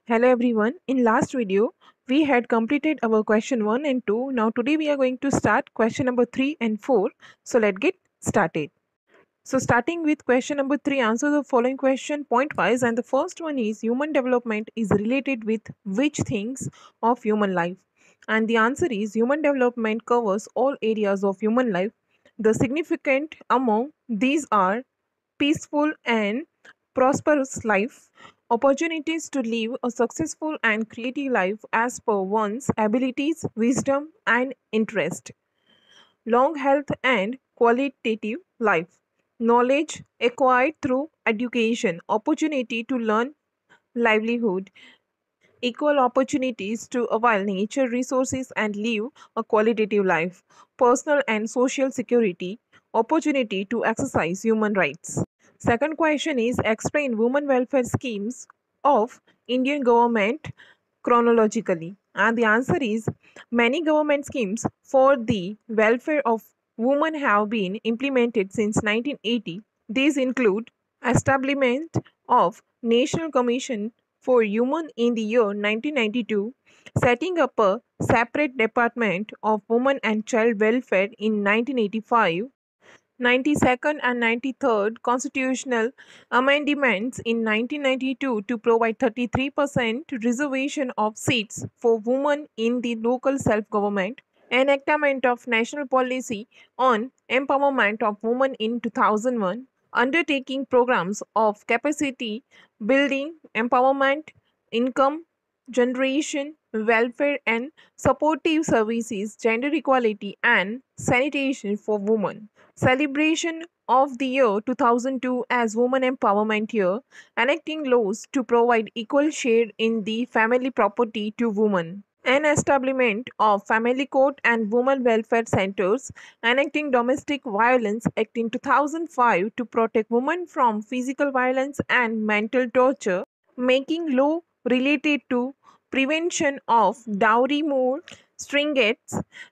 Hello everyone. In last video, we had completed our question 1 and 2. Now today we are going to start question number 3 and 4. So let's get started. So starting with question number 3, answer the following question point-wise, and the first one is human development is related with which things of human life? And the answer is human development covers all areas of human life. The significant among these are peaceful and prosperous life, opportunities to live a successful and creative life as per one's abilities, wisdom, and interest, long health and qualitative life, knowledge acquired through education, opportunity to learn livelihood, equal opportunities to avail nature resources and live a qualitative life, personal and social security, opportunity to exercise human rights. Second question is explain women welfare schemes of Indian government chronologically. And the answer is many government schemes for the welfare of women have been implemented since 1980. These include establishment of National Commission for Women in the year 1992, setting up a separate Department of Women and Child Welfare in 1985, 92nd and 93rd constitutional amendments in 1992 to provide 33% reservation of seats for women in the local self-government, enactment of national policy on empowerment of women in 2001, undertaking programs of capacity building, empowerment, income generation, welfare and supportive services, gender equality and sanitation for women. Celebration of the year 2002 as Women Empowerment Year, enacting laws to provide equal share in the family property to women. An establishment of family court and women welfare centers, enacting Domestic Violence Act in 2005 to protect women from physical violence and mental torture, making law related to prevention of dowry more stringent,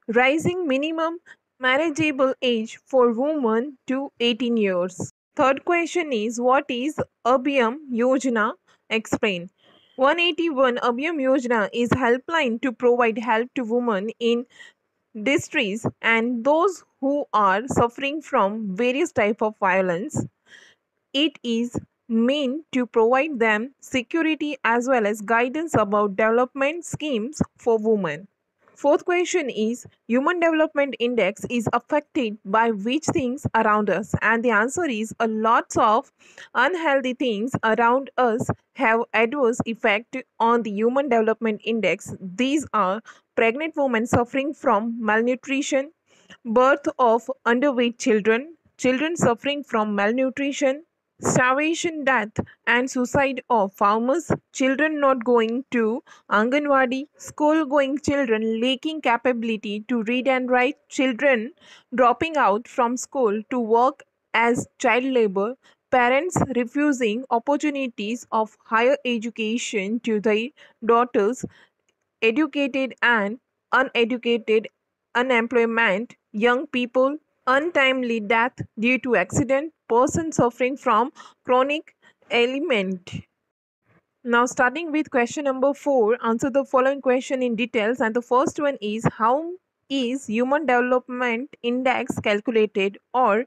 raising minimum marriageable age for women to 18 years. Third question is what is Abhyam Yojana? Explain. 181 Abhyam Yojana is helpline to provide help to women in distress and those who are suffering from various type of violence. It is meant to provide them security as well as guidance about development schemes for women. Fourth question is Human Development Index is affected by which things around us? And the answer is a lot of unhealthy things around us have adverse effect on the Human Development Index. These are pregnant women suffering from malnutrition, birth of underweight children, children suffering from malnutrition, starvation, death, and suicide of farmers, children not going to Anganwadi, school going children lacking capability to read and write, children dropping out from school to work as child labor, parents refusing opportunities of higher education to their daughters, educated and uneducated unemployment, young people, untimely death due to accident, person suffering from chronic ailment. Now, starting with question number 4, answer the following question in details. And the first one is how is Human Development Index calculated, or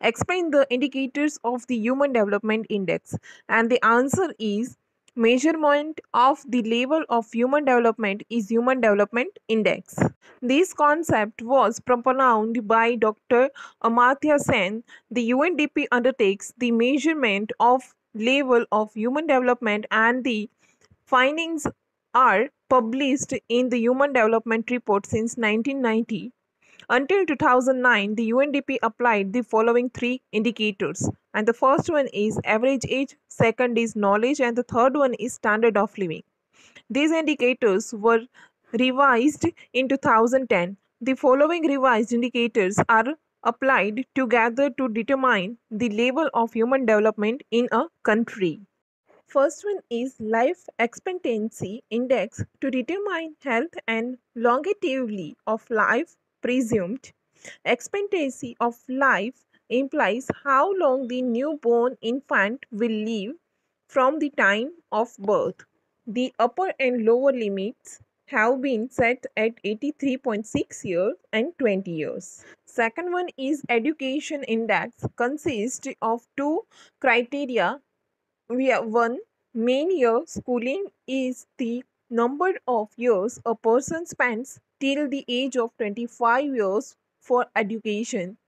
explain the indicators of the Human Development Index? And the answer is measurement of the level of human development is Human Development Index. This concept was propounded by Dr. Amartya Sen. The UNDP undertakes the measurement of level of human development and the findings are published in the Human Development Report since 1990. Until 2009, the UNDP applied the following three indicators. And the first one is average age, second is knowledge, and the third one is standard of living. These indicators were revised in 2010. The following revised indicators are applied together to determine the level of human development in a country. First one is life expectancy index to determine health and longevity of life presumed. Expectancy of life implies how long the newborn infant will live from the time of birth. The upper and lower limits have been set at 83.6 years and 20 years. Second one is education index consists of two criteria. We have one main year schooling is the number of years a person spends till the age of 25 years for education.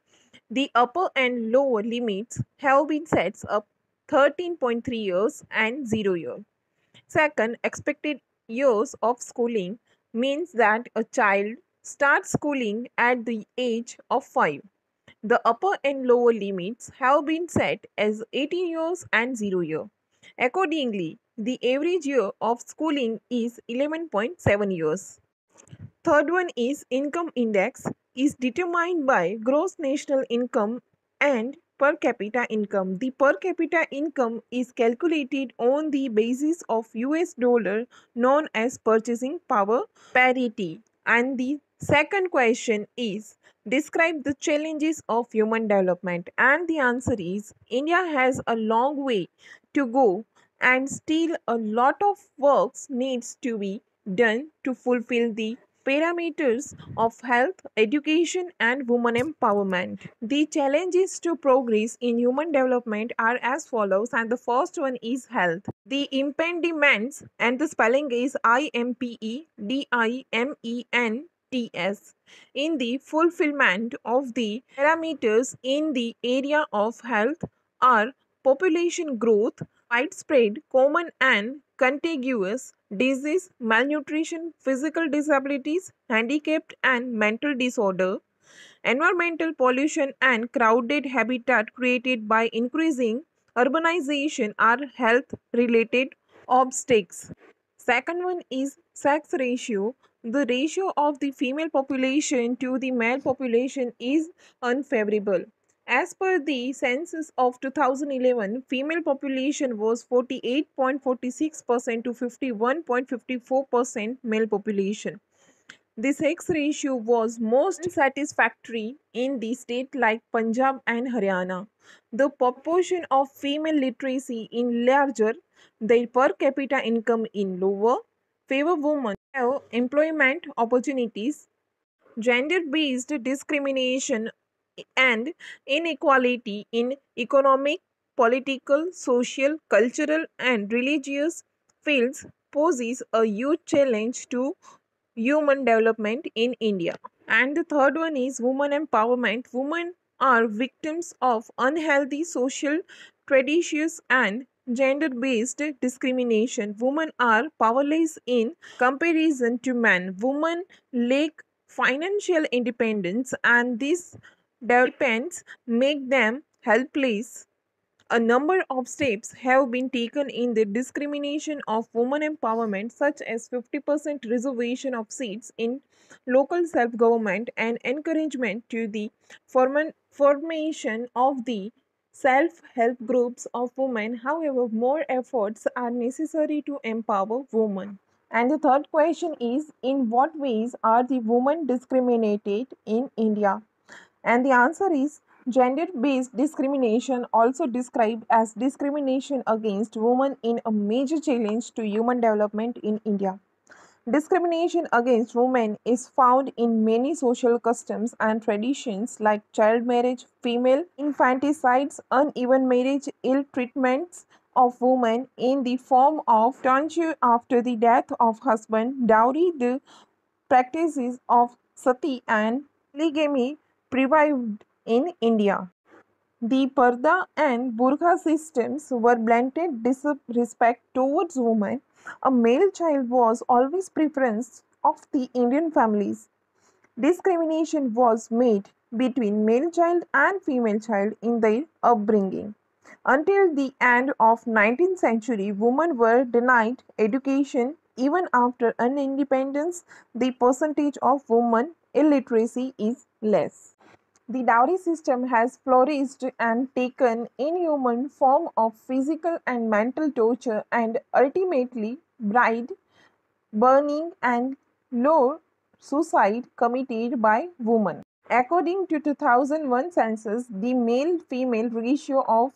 The upper and lower limits have been set up 13.3 years and 0 year. Second, expected years of schooling means that a child starts schooling at the age of 5. The upper and lower limits have been set as 18 years and 0 year. Accordingly, the average year of schooling is 11.7 years. Third one is income index is determined by gross national income and per capita income. The per capita income is calculated on the basis of US dollar known as purchasing power parity. And the second question is describe the challenges of human development, and the answer is India has a long way to go and still a lot of works needs to be done to fulfill the parameters of health, education, and women empowerment. The challenges to progress in human development are as follows, and the first one is health. The impediments, and the spelling is IMPEDIMENTS, in the fulfillment of the parameters in the area of health are population growth, widespread, common, and contiguous disease, malnutrition, physical disabilities, handicapped, and mental disorder, environmental pollution, and crowded habitat created by increasing urbanization are health related obstacles. Second one is sex ratio. The ratio of the female population to the male population is unfavorable. As per the census of 2011, female population was 48.46% to 51.54% male population. The sex ratio was most satisfactory in the state like Punjab and Haryana. The proportion of female literacy in larger, their per capita income in lower, favor women have employment opportunities, gender based discrimination and inequality in economic, political, social, cultural, and religious fields poses a huge challenge to human development in India. And the third one is women empowerment. Women are victims of unhealthy social traditions and gender based discrimination. Women are powerless in comparison to men. Women lack financial independence, and these developments make them helpless. A number of steps have been taken in the discrimination of women empowerment, such as 50% reservation of seats in local self government and encouragement to the formation of the self help groups of women. However, more efforts are necessary to empower women. And the third question is, in what ways are the women discriminated in India? And the answer is gender based discrimination, also described as discrimination against women, in a major challenge to human development in India. Discrimination against women is found in many social customs and traditions like child marriage, female infanticides, uneven marriage, ill treatments of women in the form of torture after the death of husband, dowry, the practices of sati and polygamy prevailed in India. The Parda and Burkha systems were blatant disrespect towards women. A male child was always preference of the Indian families. Discrimination was made between male child and female child in their upbringing. Until the end of 19th century, women were denied education. Even after independence, the percentage of women illiteracy is less. The dowry system has flourished and taken inhuman form of physical and mental torture and ultimately bride burning and low suicide committed by women. According to 2001 census, the male-female ratio of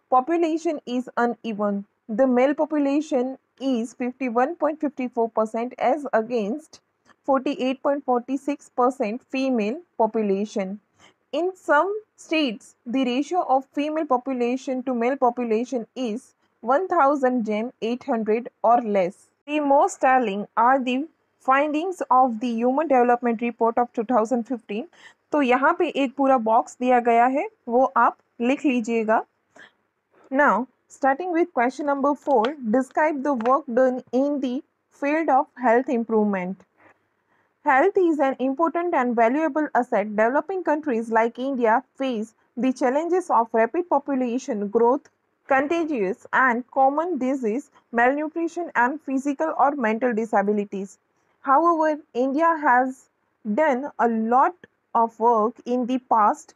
population is uneven. The male population is 51.54% as against 48.46% female population. In some states, the ratio of female population to male population is 1,800 or less. The most telling are the findings of the Human Development Report of 2015. तो यहाँ पे एक पूरा box दिया गया है, वो आप लिख लीजिएगा. Now, starting with question number 4, describe the work done in the field of health improvement. Health is an important and valuable asset. Developing countries like India face the challenges of rapid population growth, contagious and common disease, malnutrition, and physical or mental disabilities. However, India has done a lot of work in the past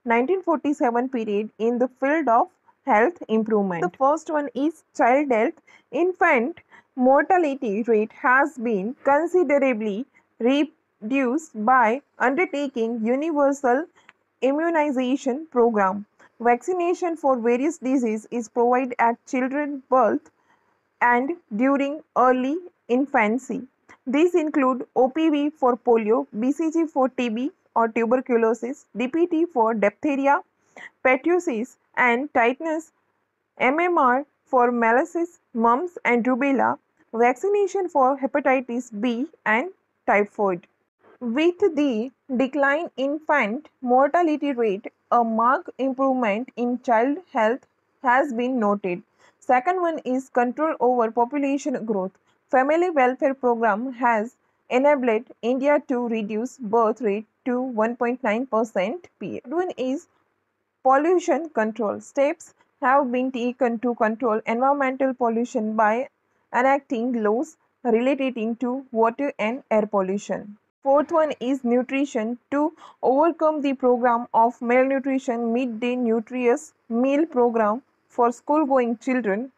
1947 period in the field of health improvement. The first one is child health. Infant mortality rate has been considerably reduced by undertaking universal immunization program. Vaccination for various diseases is provided at children's birth and during early infancy. These include OPV for polio, BCG for TB or tuberculosis, DPT for diphtheria, pertussis and tetanus, MMR for malaise, mumps and rubella, vaccination for hepatitis B and typhoid. With the decline in infant mortality rate, a marked improvement in child health has been noted. Second one is control over population growth. Family welfare program has enabled India to reduce birth rate to 1.9% per. Third one is pollution control. Steps have been taken to control environmental pollution by enacting laws relating to water and air pollution. Fourth one is nutrition. To overcome the program of malnutrition, midday nutritious meal program for school-going children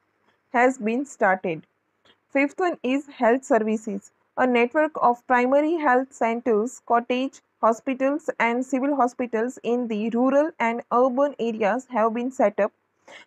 has been started. Fifth one is health services. A network of primary health centers, cottage hospitals and civil hospitals in the rural and urban areas have been set up.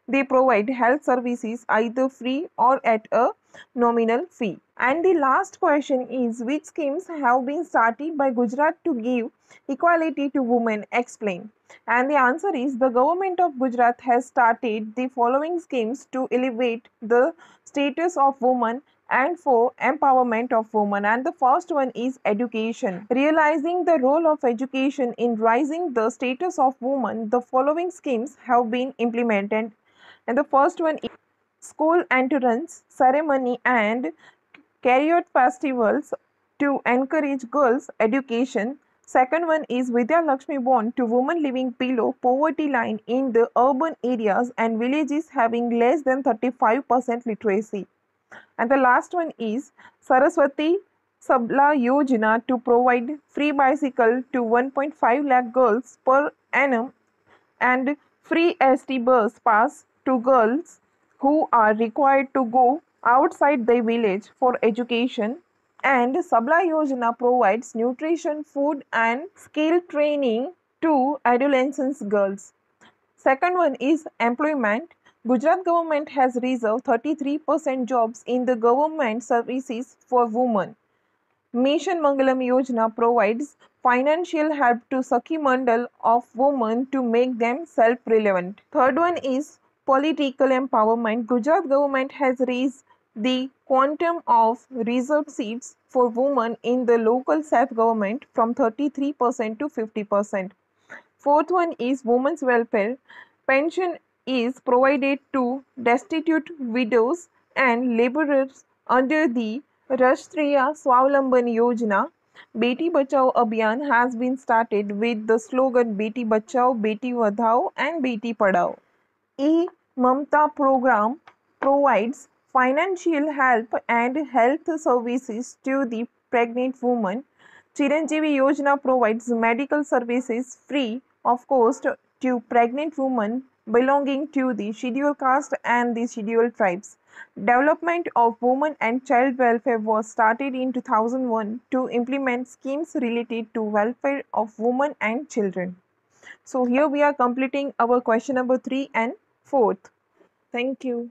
They provide health services either free or at a nominal fee. And the last question is, which schemes have been started by Gujarat to give equality to women? Explain. And the answer is, the government of Gujarat has started the following schemes to elevate the status of women and for empowerment of women. And the first one is education. Realizing the role of education in raising the status of women, the following schemes have been implemented. And the first one is school entrance ceremony and chariot festivals to encourage girls' education. Second one is Vidya Lakshmi Bond to women living below poverty line in the urban areas and villages having less than 35% literacy. And the last one is Saraswati Sabla Yojana to provide free bicycle to 1.5 lakh girls per annum and free ST bus pass to girls who are required to go outside the village for education. And Sabla Yojana provides nutrition, food and skill training to adolescent girls. Second one is employment. Gujarat government has reserved 33% jobs in the government services for women. Mission Mangalam Yojana provides financial help to Sakhi Mandal of women to make them self-relevant. Third one is political empowerment. Gujarat government has raised the quantum of reserved seats for women in the local self-government from 33% to 50%. Fourth one is women's welfare. Pension is provided to destitute widows and laborers under the Rashtriya Swavlamban Yojana. Beti Bachao Abhiyan has been started with the slogan Beti Bachao, Beti Vadhao and Beti Padhao. E-Mamta program provides financial help and health services to the pregnant woman. Chiranjeevi Yojana provides medical services free of cost to pregnant women belonging to the scheduled caste and the scheduled tribes. Development of women and child welfare was started in 2001 to implement schemes related to welfare of women and children. So here we are completing our question number 3 and 4. Thank you.